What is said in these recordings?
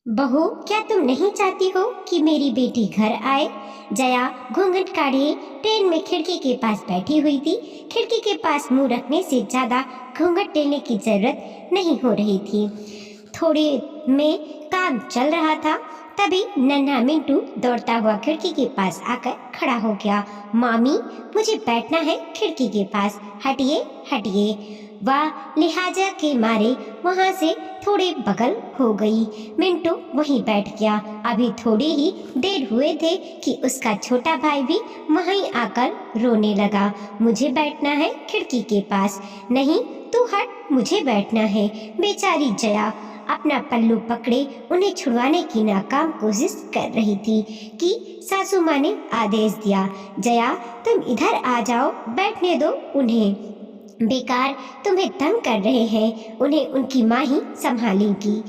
बहू, क्या तुम नहीं चाहती हो कि मेरी बेटी घर आए? जया घूंघट काढ़े ट्रेन में खिड़की के पास बैठी हुई थी। खिड़की के पास मुंह रखने से ज्यादा घूंघट लेने की जरूरत नहीं हो रही थी। थोड़े में काम चल रहा था, तभी नन्हा मिंटू दौड़ता हुआ खिड़की के पास आकर खड़ा हो गया। मामी, मुझे बैठना है खिड़की के पास, हटिए हटिए। वह लिहाजा के मारे वहां से थोड़े बगल हो गई। मिंटू वहीं बैठ गया। अभी थोड़ी ही देर हुए थे कि उसका छोटा भाई भी वहीं आकर रोने लगा। मुझे बैठना है खिड़की के पास। नहीं, तू हट, मुझे बैठना है। बेचारी जया अपना पल्लू पकड़े उन्हें छुड़वाने की नाकाम कोशिश कर रही थी कि सासू माँ ने आदेश दिया, जया तुम इधर आ जाओ, बैठने दो उन्हें, बेकार तुम्हें तंग कर रहे हैं, उन्हें उनकी माँ ही संभालेगी।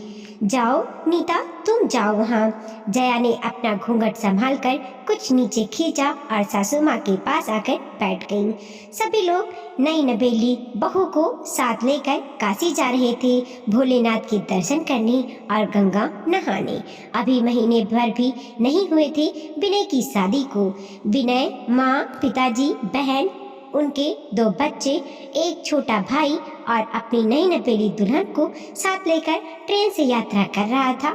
जाओ नीता, तुम जाओ वहाँ। जया ने अपना घूंघट संभाल कर कुछ नीचे खींचा और सासू माँ के पास आकर बैठ गईं। सभी लोग नई नवेली बहू को साथ लेकर काशी जा रहे थे, भोलेनाथ के दर्शन करने और गंगा नहाने। अभी महीने भर भी नहीं हुए थे विनय की शादी को। विनय माँ, पिताजी, बहन, उनके दो बच्चे, एक छोटा भाई और अपनी नई नवेली दुल्हन को साथ लेकर ट्रेन से यात्रा कर रहा था।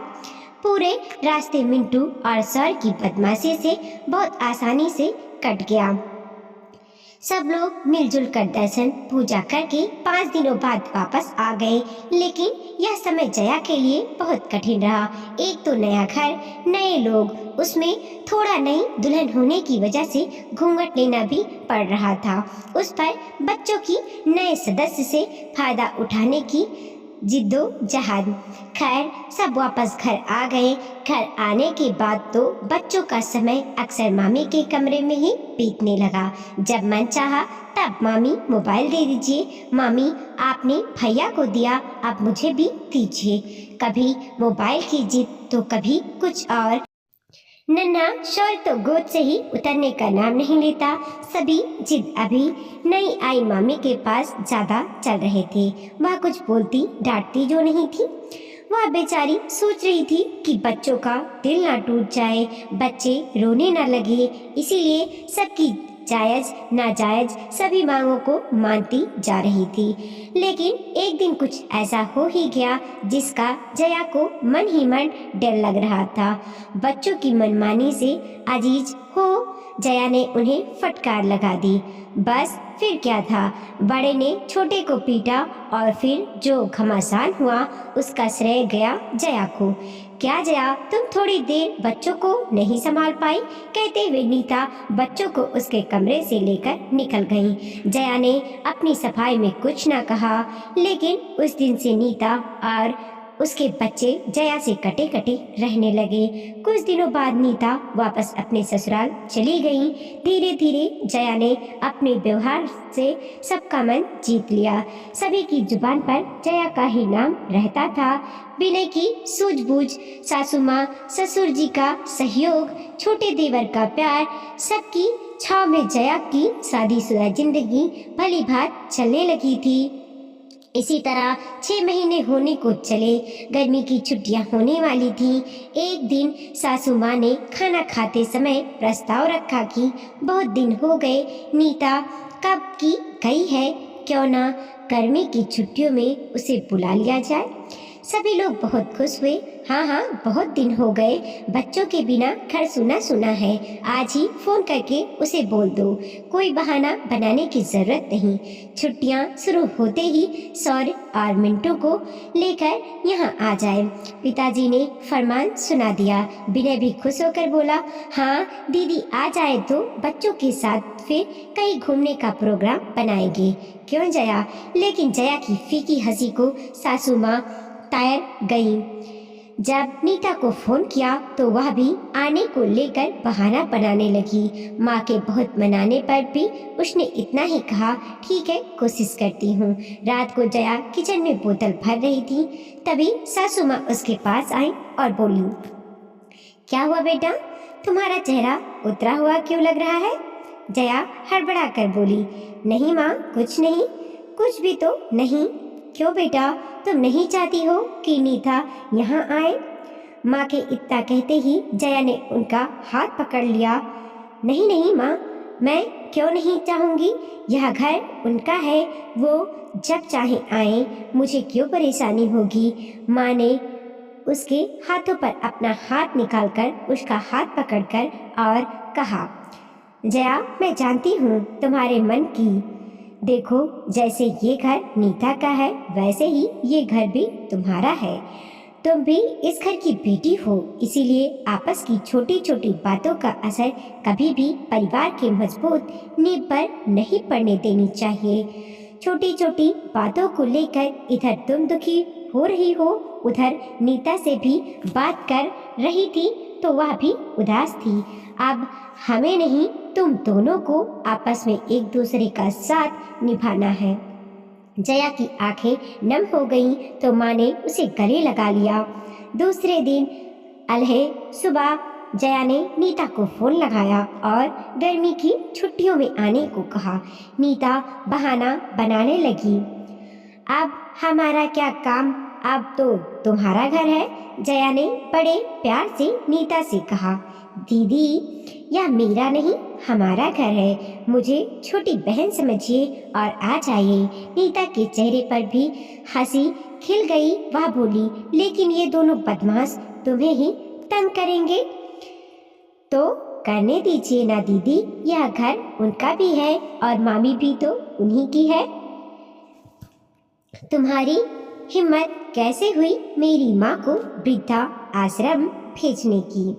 पूरे रास्ते मिंटू और सर की बदमाशी से बहुत आसानी से कट गया। सब लोग मिलजुल कर दर्शन पूजा करके 5 दिनों बाद वापस आ गए। लेकिन यह समय जया के लिए बहुत कठिन रहा। एक तो नया घर, नए लोग, उसमें थोड़ा नई दुल्हन होने की वजह से घूंघट लेना भी पड़ रहा था। उस पर बच्चों की नए सदस्य से फायदा उठाने की जिद्दोजहद। खैर, सब वापस घर आ गए। घर आने के बाद तो बच्चों का समय अक्सर मामी के कमरे में ही बीतने लगा। जब मन चाहा तब मामी मोबाइल दे दीजिए, मामी आपने भैया को दिया, अब मुझे भी दीजिए। कभी मोबाइल की जिद तो कभी कुछ और। नन्हा शौर्य तो गोद से ही उतरने का नाम नहीं लेता। सभी जिद अभी नई आई मामी के पास ज्यादा चल रहे थे। वह कुछ बोलती डांटती जो नहीं थी। वह बेचारी सोच रही थी कि बच्चों का दिल ना टूट जाए, बच्चे रोने ना लगे, इसीलिए सबकी जायज नाजायज सभी मांगों को मानती जा रही थी। लेकिन एक दिन कुछ ऐसा हो ही गया जिसका जया को मन ही मन डर लग रहा था। बच्चों की मनमानी से अजीज हो जया ने उन्हें फटकार लगा दी। बस फिर क्या था, बड़े ने छोटे को पीटा और फिर जो घमासान हुआ उसका श्रेय गया जया को। क्या जया, तुम थोड़ी देर बच्चों को नहीं संभाल पाई? कहते हुए नीता बच्चों को उसके कमरे से लेकर निकल गई। जया ने अपनी सफाई में कुछ न कहा, लेकिन उस दिन से नीता और उसके बच्चे जया से कटे कटे रहने लगे। कुछ दिनों बाद नीता वापस अपने ससुराल चली गई। धीरे धीरे जया ने अपने व्यवहार से सबका मन जीत लिया। सभी की जुबान पर जया का ही नाम रहता था। विनय की सूझबूझ, सासू माँ ससुर जी का सहयोग, छोटे देवर का प्यार, सबकी छाव में जया की शादीशुदा जिंदगी भली भांति चलने लगी थी। इसी तरह 6 महीने होने को चले। गर्मी की छुट्टियां होने वाली थी। एक दिन सासू माँ ने खाना खाते समय प्रस्ताव रखा कि बहुत दिन हो गए, नीता कब की गई है, क्यों ना गर्मी की छुट्टियों में उसे बुला लिया जाए। सभी लोग बहुत खुश हुए। हाँ हाँ, बहुत दिन हो गए, बच्चों के बिना घर सुना सुना है, आज ही फोन करके उसे बोल दो, कोई बहाना बनाने की जरूरत नहीं। छुट्टियां शुरू होते ही सौर्य और मिंटू को लेकर यहाँ आ जाए। पिताजी ने फरमान सुना दिया। विनय भी खुश होकर बोला, हाँ दीदी आ जाए तो बच्चों के साथ फिर कहीं घूमने का प्रोग्राम बनाएंगे। क्यों जया? लेकिन जया की फीकी हंसी को सासू माँ टायर गई। जब नीता को फोन किया तो वह भी आने को लेकर बहाना बनाने लगी। माँ के बहुत मनाने पर भी उसने इतना ही कहा, ठीक है कोशिश करती हूँ। रात को जया किचन में बोतल भर रही थी, तभी सासू माँ उसके पास आई और बोली, क्या हुआ बेटा, तुम्हारा चेहरा उतरा हुआ क्यों लग रहा है? जया हड़बड़ा कर बोली, नहीं माँ, कुछ नहीं। कुछ भी तो नहीं। क्यों बेटा, तुम नहीं चाहती हो कि नीता यहाँ आए? माँ के इतना कहते ही जया ने उनका हाथ पकड़ लिया। नहीं नहीं माँ, मैं क्यों नहीं चाहूँगी, यह घर उनका है, वो जब चाहे आए, मुझे क्यों परेशानी होगी। माँ ने उसके हाथों पर अपना हाथ निकालकर उसका हाथ पकड़कर और कहा, जया मैं जानती हूँ तुम्हारे मन की। देखो जैसे ये घर नीता का है वैसे ही ये घर भी तुम्हारा है। तुम भी इस घर की बेटी हो, इसीलिए आपस की छोटी छोटी बातों का असर कभी भी परिवार के मजबूत नींव पर नहीं पड़ने देनी चाहिए। छोटी छोटी बातों को लेकर इधर तुम दुखी हो रही हो, उधर नीता से भी बात कर रही थी तो वह भी उदास थी। अब हमें नहीं, तुम दोनों को आपस में एक दूसरे का साथ निभाना है। जया की आंखें नम हो गईं तो माँ ने उसे गले लगा लिया। दूसरे दिन अलहे सुबह जया ने नीता को फोन लगाया और गर्मी की छुट्टियों में आने को कहा। नीता बहाना बनाने लगी, अब हमारा क्या काम, अब तो तुम्हारा घर है। जया ने बड़े प्यार से नीता से कहा, दीदी यह मेरा नहीं हमारा घर है, मुझे छोटी बहन समझिए और आ जाइए। नीता के चेहरे पर भी हंसी खिल गई। वह बोली, लेकिन ये दोनों बदमाश तुम्हें ही तंग करेंगे तो करने दीजिए ना दीदी, यह घर उनका भी है और मामी भी तो उन्हीं की है। तुम्हारी हिम्मत कैसे हुई मेरी माँ को वृद्धा आश्रम भेजने की।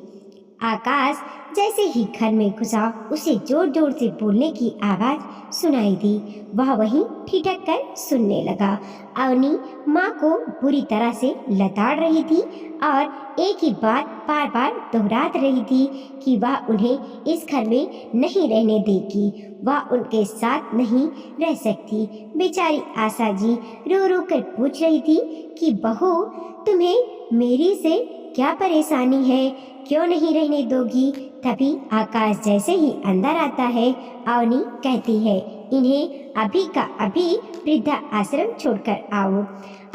आकाश जैसे ही घर में घुसा उसे जोर जोर से बोलने की आवाज सुनाई दी। वह वहीं ठिठक कर सुनने लगा। अवनी माँ को बुरी तरह से लताड़ रही थी और एक ही बात बार बार दोहरा रही थी कि वह उन्हें इस घर में नहीं रहने देगी, वह उनके साथ नहीं रह सकती। बेचारी आशा जी रो रो कर पूछ रही थी कि बहू तुम्हें मेरी से क्या परेशानी है, क्यों नहीं रहने दोगी। तभी आकाश जैसे ही अंदर आता है अवनी कहती है, इन्हें अभी का अभी वृद्धा आश्रम छोड़कर आओ।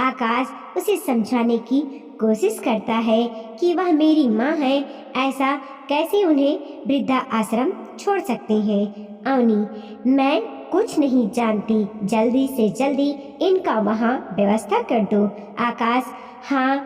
आकाश उसे समझाने की कोशिश करता है कि वह मेरी माँ है, ऐसा कैसे उन्हें वृद्धा आश्रम छोड़ सकते हैं। अवनी, मैं कुछ नहीं जानती, जल्दी से जल्दी इनका वहाँ व्यवस्था कर दो। आकाश, हाँ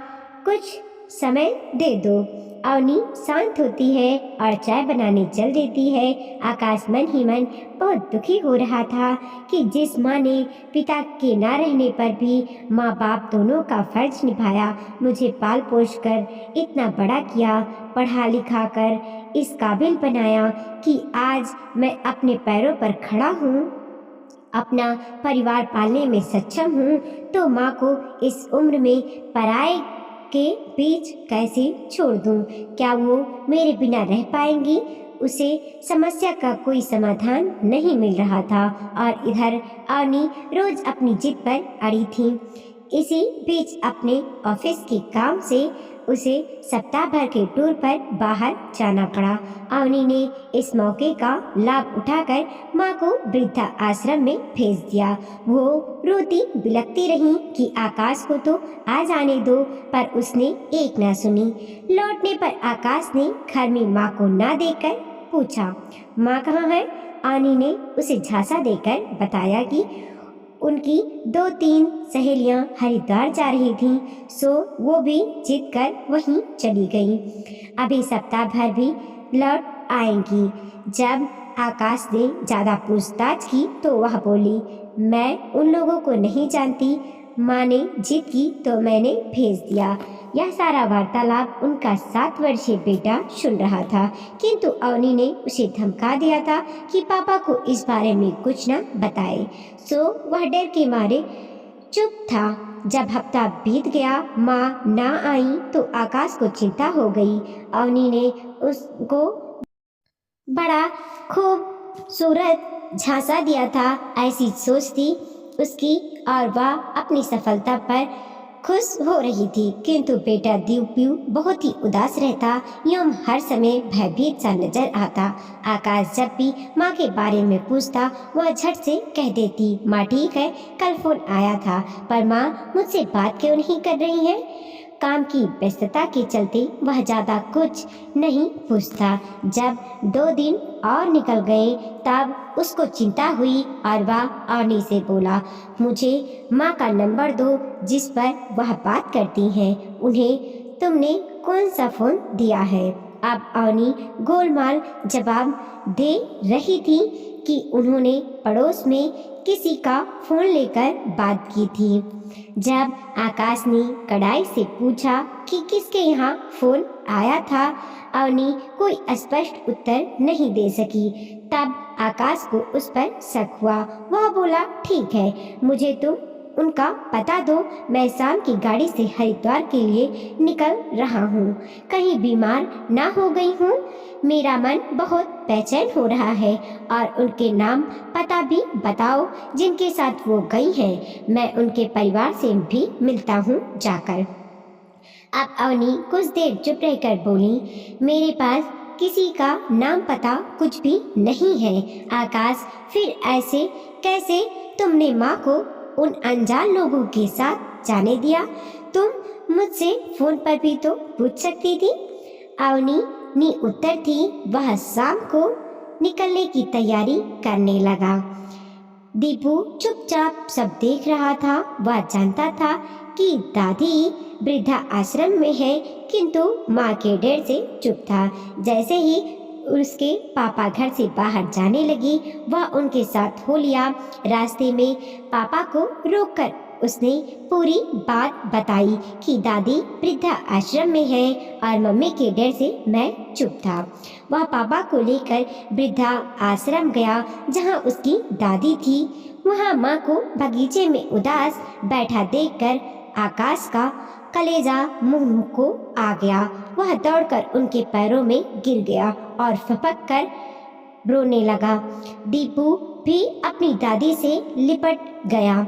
कुछ समय दे दो। अवनी शांत होती है और चाय बनाने चल देती है। आकाश मन ही मन बहुत दुखी हो रहा था कि जिस माँ ने पिता के ना रहने पर भी माँ बाप दोनों का फर्ज निभाया, मुझे पाल पोष कर इतना बड़ा किया, पढ़ा लिखा कर इस काबिल बनाया कि आज मैं अपने पैरों पर खड़ा हूँ, अपना परिवार पालने में सक्षम हूँ, तो माँ को इस उम्र में पराए के बीच कैसे छोड़ दूं? क्या वो मेरे बिना रह पाएंगी? उसे समस्या का कोई समाधान नहीं मिल रहा था और इधर अवनी रोज अपनी जिद पर अड़ी थी। इसी बीच अपने ऑफिस के काम से उसे सप्ताह भर के टूर पर बाहर जाना पड़ा। अवनी ने इस मौके का लाभ उठाकर माँ को वृद्धा आश्रम में भेज दिया। वो रोती बिलखती रही कि आकाश को तो आ जाने दो, पर उसने एक ना सुनी। लौटने पर आकाश ने घर में माँ को ना देखकर पूछा, माँ कहाँ है? अवनी ने उसे झांसा देकर बताया कि उनकी 2-3 सहेलियां हरिद्वार जा रही थीं, सो वो भी जिद कर वहीं चली गईं। अभी सप्ताह भर भी लौट आएंगी। जब आकाश ने ज़्यादा पूछताछ की तो वह बोली, मैं उन लोगों को नहीं जानती, माँ ने जिद की तो मैंने भेज दिया। यह सारा वार्तालाप उनका 7 वर्षीय बेटा सुन रहा था, किंतु अवनी ने उसे धमका दिया था कि पापा को इस बारे में कुछ न बताए, सो वह डर के मारे चुप था। जब हफ्ता बीत गया, माँ ना आई तो आकाश को चिंता हो गई। अवनी ने उसको बड़ा खूबसूरत झांसा दिया था, ऐसी सोच थी उसकी और वह अपनी सफलता पर खुश हो रही थी। किंतु बेटा दीपू बहुत ही उदास रहता एवं हर समय भयभीत सा नजर आता। आकाश जब भी माँ के बारे में पूछता वह झट से कह देती, माँ ठीक है, कल फोन आया था, पर माँ मुझसे बात क्यों नहीं कर रही है? काम की व्यस्तता के चलते वह ज़्यादा कुछ नहीं पूछता। जब 2 दिन और निकल गए तब उसको चिंता हुई और वह अवनी से बोला, मुझे माँ का नंबर दो जिस पर वह बात करती हैं। उन्हें तुमने कौन सा फ़ोन दिया है? अब अवनी गोलमाल जवाब दे रही थी कि उन्होंने पड़ोस में किसी का फ़ोन लेकर बात की थी। जब आकाश ने कड़ाई से पूछा कि किसके यहाँ फ़ोन आया था, अवनी कोई स्पष्ट उत्तर नहीं दे सकी। तब आकाश को उस पर शक हुआ। वह बोला, ठीक है, मुझे तुम उनका पता दो। मैं शाम की गाड़ी से हरिद्वार के लिए निकल रहा हूँ। कहीं बीमार ना हो गई हूँ? मेरा मन बहुत बेचैन हो रहा है। और उनके नाम पता भी बताओ जिनके साथ वो गई हैं। मैं उनके परिवार से भी मिलता हूँ जाकर। अब अवनी कुछ देर चुप रहकर बोली, मेरे पास किसी का नाम पता कुछ भी नहीं है। आकाश, फिर ऐसे कैसे तुमने माँ को उन अनजान लोगों के साथ जाने दिया? तुम मुझसे फोन पर भी तो पूछ सकती थी। अवनी ने उत्तर दी। वह शाम को निकलने की तैयारी करने लगा। दीपू चुपचाप सब देख रहा था। वह जानता था कि दादी वृद्धा आश्रम में है, किंतु माँ के डर से चुप था। जैसे ही उसके पापा घर से बाहर जाने लगी, वह उनके साथ हो लिया। रास्ते में पापा को रोककर उसने पूरी बात बताई कि दादी वृद्धा आश्रम में है और मम्मी के डर से मैं चुप था। वह पापा को लेकर वृद्धा आश्रम गया जहाँ उसकी दादी थी। वहाँ माँ को बगीचे में उदास बैठा देखकर आकाश का कलेजा मुंह को आ गया। वह दौड़कर उनके पैरों में गिर गया और फपक कर रोने लगा। दीपू भी अपनी दादी से लिपट गया।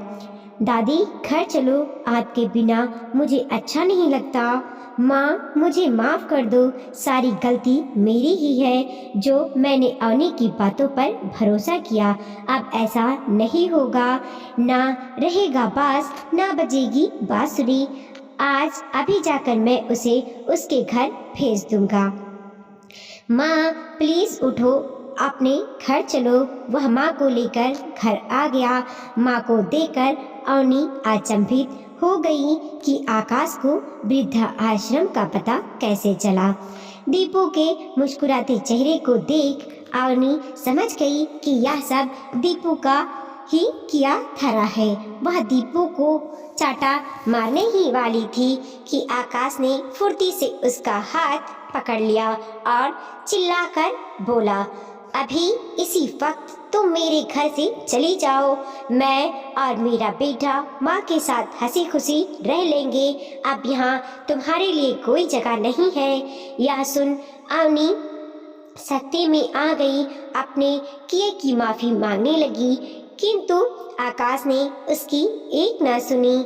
दादी, घर चलो, आपके बिना मुझे अच्छा नहीं लगता। माँ, मुझे माफ़ कर दो, सारी गलती मेरी ही है जो मैंने अवनी की बातों पर भरोसा किया। अब ऐसा नहीं होगा, ना रहेगा बांस, ना बजेगी बांसुरी। आज अभी जाकर मैं उसे उसके घर भेज दूंगा। माँ, प्लीज़ उठो, अपने घर चलो। वह माँ को लेकर घर आ गया। माँ को देखकर अवनी अचंभित हो गई कि आकाश को वृद्धा आश्रम का पता कैसे चला। दीपू के मुस्कुराते चेहरे को देख अवनी समझ गई कि यह सब दीपू का ही किया धरा है। वह दीपू को चाटा मारने ही वाली थी कि आकाश ने फुर्ती से उसका हाथ पकड़ लिया और चिल्लाकर बोला, अभी इसी वक्त तुम मेरे घर से चली जाओ। मैं और मेरा बेटा माँ के साथ हंसी खुशी रह लेंगे। अब यहाँ तुम्हारे लिए कोई जगह नहीं है। यह सुन अवनी सख्ती में आ गई, अपने किए की माफ़ी मांगने लगी, किंतु आकाश ने उसकी एक न सुनी।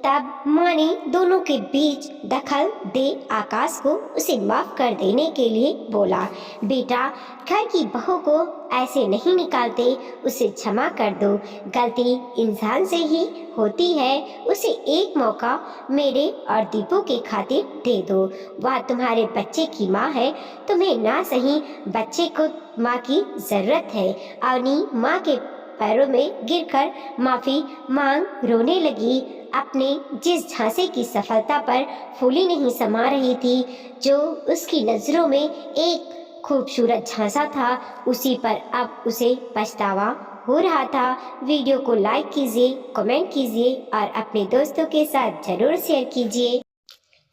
तब माँ ने दोनों के बीच दखल दे आकाश को उसे माफ़ कर देने के लिए बोला, बेटा, घर की बहू को ऐसे नहीं निकालते, उसे क्षमा कर दो। गलती इंसान से ही होती है। उसे एक मौका मेरे और दीपू के खातिर दे दो। वह तुम्हारे बच्चे की माँ है, तुम्हें ना सही बच्चे को माँ की ज़रूरत है। अवनी माँ के पैरों में गिरकर माफ़ी मांग रोने लगी। अपने जिस झांसे की सफलता पर फूली नहीं समा रही थी, जो उसकी नज़रों में एक खूबसूरत झांसा था, उसी पर अब उसे पछतावा हो रहा था। वीडियो को लाइक कीजिए, कमेंट कीजिए और अपने दोस्तों के साथ ज़रूर शेयर कीजिए।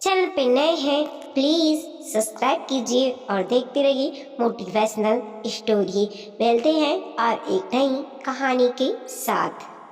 चैनल पे नए हैं प्लीज़ सब्सक्राइब कीजिए और देखते रहिए मोटिवेशनल स्टोरी। मिलते हैं और एक नई कहानी के साथ।